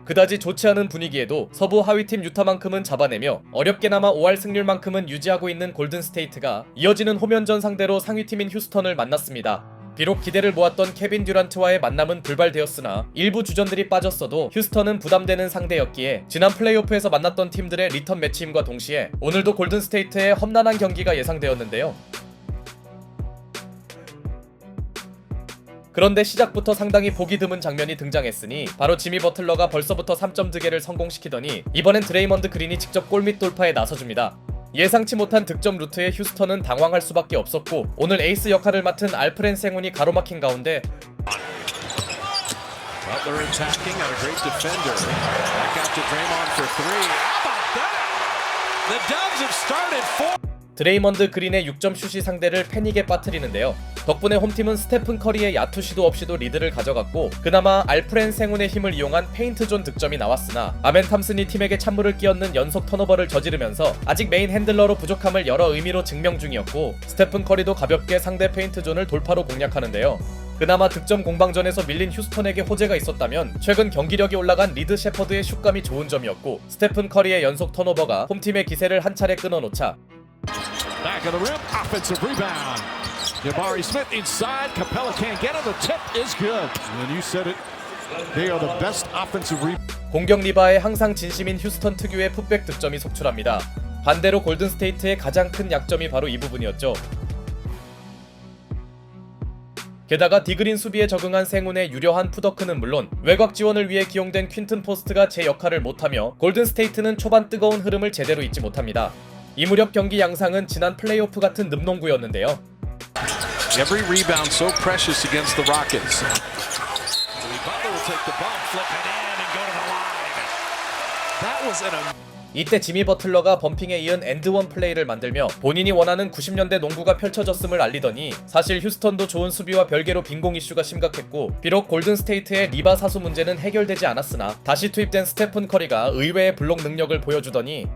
그다지 좋지 않은 분위기에도 서부 하위팀 유타만큼은 잡아내며 어렵게나마 5할 승률만큼은 유지하고 있는 골든스테이트가 이어지는 홈연전 상대로 상위팀인 휴스턴을 만났습니다. 비록 기대를 모았던 케빈 듀란트와의 만남은 불발되었으나 일부 주전들이 빠졌어도 휴스턴은 부담되는 상대였기에 지난 플레이오프에서 만났던 팀들의 리턴 매치임과 동시에 오늘도 골든스테이트의 험난한 경기가 예상되었는데요. 그런데 시작부터 상당히 보기 드문 장면이 등장했으니 바로 지미 버틀러가 벌써부터 3점 득개를 성공시키더니 이번엔 드레이먼드 그린이 직접 골밑 돌파에 나서줍니다. 예상치 못한 득점 루트에 휴스턴은 당황할 수밖에 없었고 오늘 에이스 역할을 맡은 알프렌 생훈이 가로막힌 가운데 드레이먼드 그린의 6점 슛이 상대를 패닉에 빠뜨리는데요. 덕분에 홈팀은 스테픈 커리의 야투 시도 없이도 리드를 가져갔고 그나마 알프렌 생훈의 힘을 이용한 페인트존 득점이 나왔으나 아멘 탐슨이 팀에게 찬물을 끼얹는 연속 턴오버를 저지르면서 아직 메인 핸들러로 부족함을 여러 의미로 증명 중이었고 스테픈 커리도 가볍게 상대 페인트존을 돌파로 공략하는데요. 그나마 득점 공방전에서 밀린 휴스턴에게 호재가 있었다면 최근 경기력이 올라간 리드 셰퍼드의 슛감이 좋은 점이었고 스테픈 커리의 연속 턴오버가 홈팀의 기세를 한 차례 끊어놓자 Back of the rim, offensive rebound. Jabari Smith inside. Capella can't get it. The tip is good. And you said it. They are the best offensive rebound. 공격 리바에 항상 진심인 휴스턴 특유의 풋백 득점이 속출합니다. 반대로 골든스테이트의 가장 큰 약점이 바로 이 부분이었죠. 게다가 디그린 수비에 적응한 생훈의 유려한 푸더크는 물론 외곽 지원을 위해 기용된 퀸튼 포스트가 제 역할을 못하며 골든스테이트는 초반 뜨거운 흐름을 제대로 잇지 못합니다. 이 무렵 경기 양상은 지난 플레이오프 같은 늠농구였는데요. Every rebound so precious against the Rockets. 이때 지미 버틀러가 범핑에 이은 엔드원 플레이를 만들며 본인이 원하는 90년대 농구가 펼쳐졌음을 알리더니 사실 휴스턴도 좋은 수비와 별개로 빈공 이슈가 심각했고 비록 골든스테이트의 리바 사수 문제는 해결되지 않았으나 다시 투입된 스테픈 커리가 의외의 블록 능력을 보여주더니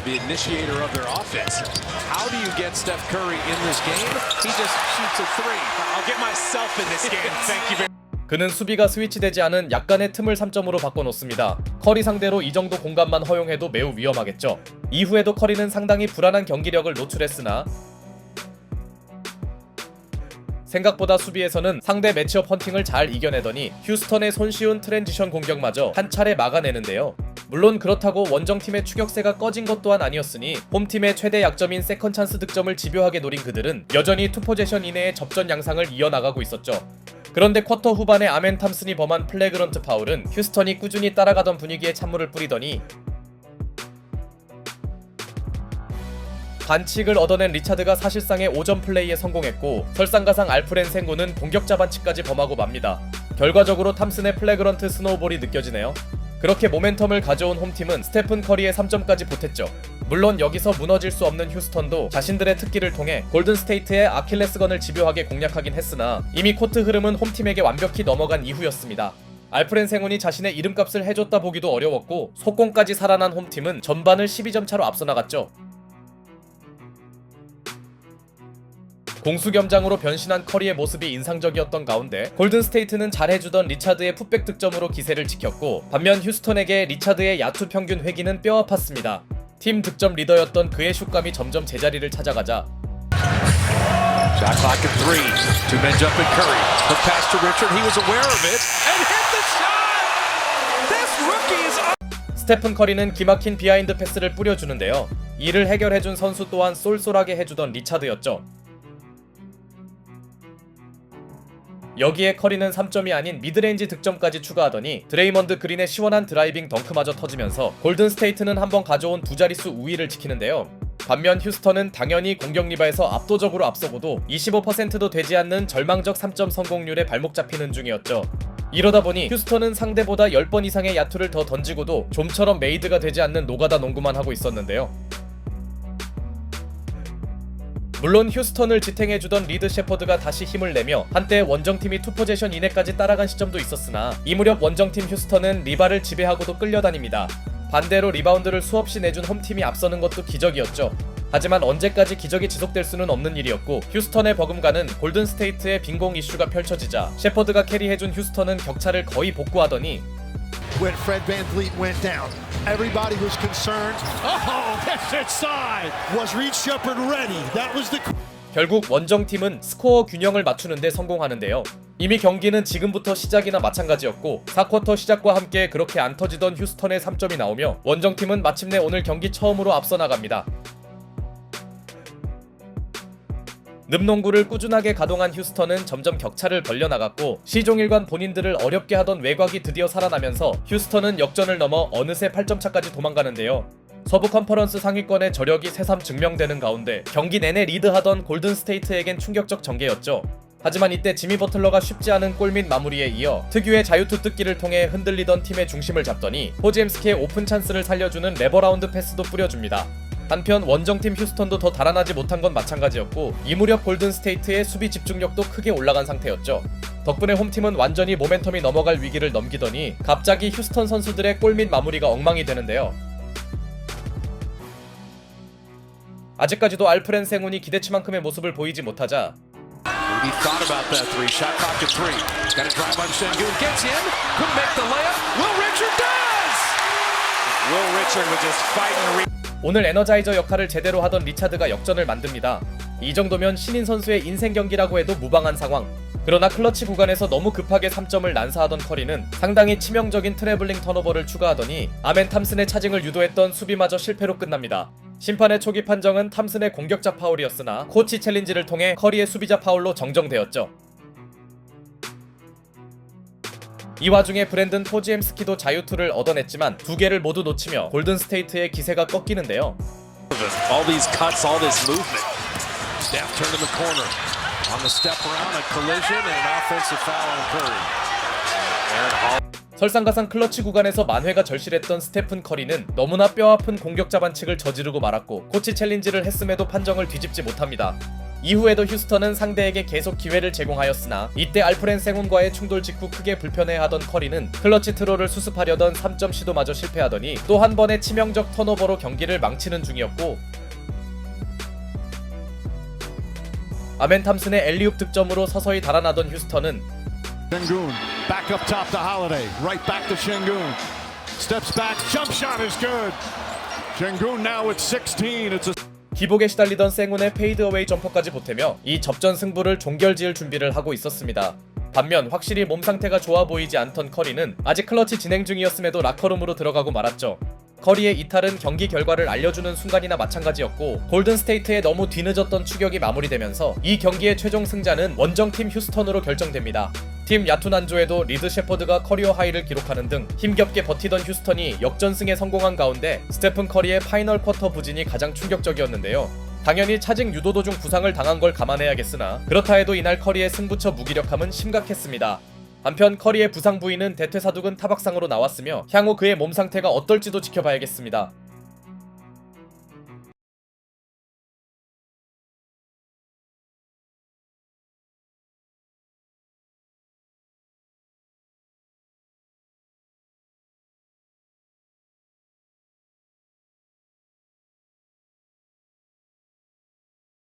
The initiator of their offense. How do you get Steph Curry in this game? He just shoots a three. I'll get myself in this game. Thank you very much. 그는 수비가 스위치되지 않은 약간의 틈을 3점으로 바꿔놓습니다. 커리 상대로 이 정도 공간만 허용해도 매우 위험하겠죠. 이후에도 커리는 상당히 불안한 경기력을 노출했으나 생각보다 수비에서는 상대 매치업 헌팅을 잘 이겨내더니 휴스턴의 손쉬운 트랜지션 공격마저 한 차례 막아내는데요. 물론 그렇다고 원정팀의 추격세가 꺼진 것 또한 아니었으니 홈팀의 최대 약점인 세컨 찬스 득점을 집요하게 노린 그들은 여전히 투포제션 이내의 접전 양상을 이어나가고 있었죠. 그런데 쿼터 후반에 아멘 탐슨이 범한 플래그런트 파울은 휴스턴이 꾸준히 따라가던 분위기에 찬물을 뿌리더니 반칙을 얻어낸 리차드가 사실상의 5점 플레이에 성공했고 설상가상 알프렌 생군은 공격자 반칙까지 범하고 맙니다. 결과적으로 탐슨의 플래그런트 스노우볼이 느껴지네요. 그렇게 모멘텀을 가져온 홈팀은 스테픈 커리의 3점까지 보탰죠. 물론 여기서 무너질 수 없는 휴스턴도 자신들의 특기를 통해 골든스테이트의 아킬레스건을 집요하게 공략하긴 했으나 이미 코트 흐름은 홈팀에게 완벽히 넘어간 이후였습니다. 알프렌 생훈이 자신의 이름값을 해줬다 보기도 어려웠고 속공까지 살아난 홈팀은 전반을 12점 차로 앞서 나갔죠. 공수겸장으로 변신한 커리의 모습이 인상적이었던 가운데 골든스테이트는 잘해주던 리차드의 풋백 득점으로 기세를 지켰고 반면 휴스턴에게 리차드의 야투 평균 회기는 뼈 아팠습니다. 팀 득점 리더였던 그의 슛감이 점점 제자리를 찾아가자 Shot clock at 3. Two men jump at Curry. Hook pass to Richard. He was aware of it and hit the shot. This rookie is up. 스테픈 커리는 기막힌 비하인드 패스를 뿌려주는데요. 이를 해결해준 선수 또한 쏠쏠하게 해주던 리차드였죠. 여기에 커리는 3점이 아닌 미드레인지 득점까지 추가하더니 드레이먼드 그린의 시원한 드라이빙 덩크마저 터지면서 골든스테이트는 한번 가져온 두 자릿수 우위를 지키는데요. 반면 휴스턴은 당연히 공격 리바에서 압도적으로 앞서고도 25%도 되지 않는 절망적 3점 성공률에 발목 잡히는 중이었죠. 이러다 보니 휴스턴은 상대보다 10번 이상의 야투를 더 던지고도 좀처럼 메이드가 되지 않는 노가다 농구만 하고 있었는데요. 물론 휴스턴을 지탱해주던 리드 셰퍼드가 다시 힘을 내며 한때 원정팀이 투포제션 이내까지 따라간 시점도 있었으나 이 무렵 원정팀 휴스턴은 리바를 지배하고도 끌려다닙니다. 반대로 리바운드를 수없이 내준 홈팀이 앞서는 것도 기적이었죠. 하지만 언제까지 기적이 지속될 수는 없는 일이었고 휴스턴의 버금가는 골든스테이트의 빈공 이슈가 펼쳐지자 셰퍼드가 캐리해준 휴스턴은 격차를 거의 복구하더니 when Fred VanVleet went down. Everybody was concerned. Oh, that's inside. Was Reed Shepherd ready? That was the 결국 원정팀은 스코어 균형을 맞추는데 성공하는데요. 이미 경기는 지금부터 시작이나 마찬가지였고 4쿼터 시작과 함께 그렇게 안 터지던 휴스턴의 3점이 나오며 원정팀은 마침내 오늘 경기 처음으로 앞서 나갑니다. 늪농구를 꾸준하게 가동한 휴스턴은 점점 격차를 벌려나갔고 시종일관 본인들을 어렵게 하던 외곽이 드디어 살아나면서 휴스턴은 역전을 넘어 어느새 8점 차까지 도망가는데요. 서부 컨퍼런스 상위권의 저력이 새삼 증명되는 가운데 경기 내내 리드하던 골든스테이트에겐 충격적 전개였죠. 하지만 이때 지미 버틀러가 쉽지 않은 골 및 마무리에 이어 특유의 자유투 뜯기를 통해 흔들리던 팀의 중심을 잡더니 포지엠스키의 오픈 찬스를 살려주는 레버라운드 패스도 뿌려줍니다. 한편 원정팀 휴스턴도 더 달아나지 못한 건 마찬가지였고 이 무렵 골든스테이트의 수비 집중력도 크게 올라간 상태였죠. 덕분에 홈팀은 완전히 모멘텀이 넘어갈 위기를 넘기더니 갑자기 휴스턴 선수들의 골 및 마무리가 엉망이 되는데요. 아직까지도 알프렌 생훈이 기대치만큼의 모습을 보이지 못하자 He thought about that three. Shot clock at three. Got a drive on Sengun. Gets in. Couldn't make the layup. Will Richard does! Will Richard was just fighting. 오늘 에너자이저 역할을 제대로 하던 리차드가 역전을 만듭니다. 이 정도면 신인 선수의 인생 경기라고 해도 무방한 상황. 그러나 클러치 구간에서 너무 급하게 3점을 난사하던 커리는 상당히 치명적인 트래블링 턴오버를 추가하더니 아멘 탐슨의 차징을 유도했던 수비마저 실패로 끝납니다. 심판의 초기 판정은 탐슨의 공격자 파울이었으나 코치 챌린지를 통해 커리의 수비자 파울로 정정되었죠. 이 와중에 브랜든 포지엠스키도 자유투를 얻어냈지만 두 개를 모두 놓치며 골든스테이트의 기세가 꺾이는데요. All these cuts, all this movement. Steph turned in the corner. On the step around, a collision and an offensive foul on Curry. 설상가상 클러치 구간에서 만회가 절실했던 스테픈 커리는 너무나 뼈아픈 공격자 반칙을 저지르고 말았고 코치 챌린지를 했음에도 판정을 뒤집지 못합니다. 이후에도 휴스턴은 상대에게 계속 기회를 제공하였으나 이때 알프렌 생훈과의 충돌 직후 크게 불편해하던 커리는 클러치 트롤을 수습하려던 3점 시도마저 실패하더니 또 한 번의 치명적 턴오버로 경기를 망치는 중이었고 아멘 탐슨의 엘리웁 득점으로 서서히 달아나던 휴스턴은 Sengun back up top to Holiday. Right back to Sengun. Steps back. Jump shot is good. Sengun now at 16. It's a 기복에 시달리던 생훈의 페이드어웨이 점퍼까지 보태며 이 접전 승부를 종결지을 준비를 하고 있었습니다. 반면 확실히 몸 상태가 좋아 보이지 않던 커리는 아직 클러치 진행 중이었음에도 라커룸으로 들어가고 말았죠. 커리의 이탈은 경기 결과를 알려주는 순간이나 마찬가지였고 골든스테이트의 너무 뒤늦었던 추격이 마무리되면서 이 경기의 최종 승자는 원정팀 휴스턴으로 결정됩니다. 팀 야투 난조에도 리드 셰퍼드가 커리어 하이를 기록하는 등 힘겹게 버티던 휴스턴이 역전승에 성공한 가운데 스테픈 커리의 파이널 쿼터 부진이 가장 충격적이었는데요. 당연히 차징 유도 도중 부상을 당한 걸 감안해야겠으나 그렇다 해도 이날 커리의 승부처 무기력함은 심각했습니다. 한편 커리의 부상 부위는 대퇴사두근 타박상으로 나왔으며 향후 그의 몸 상태가 어떨지도 지켜봐야겠습니다.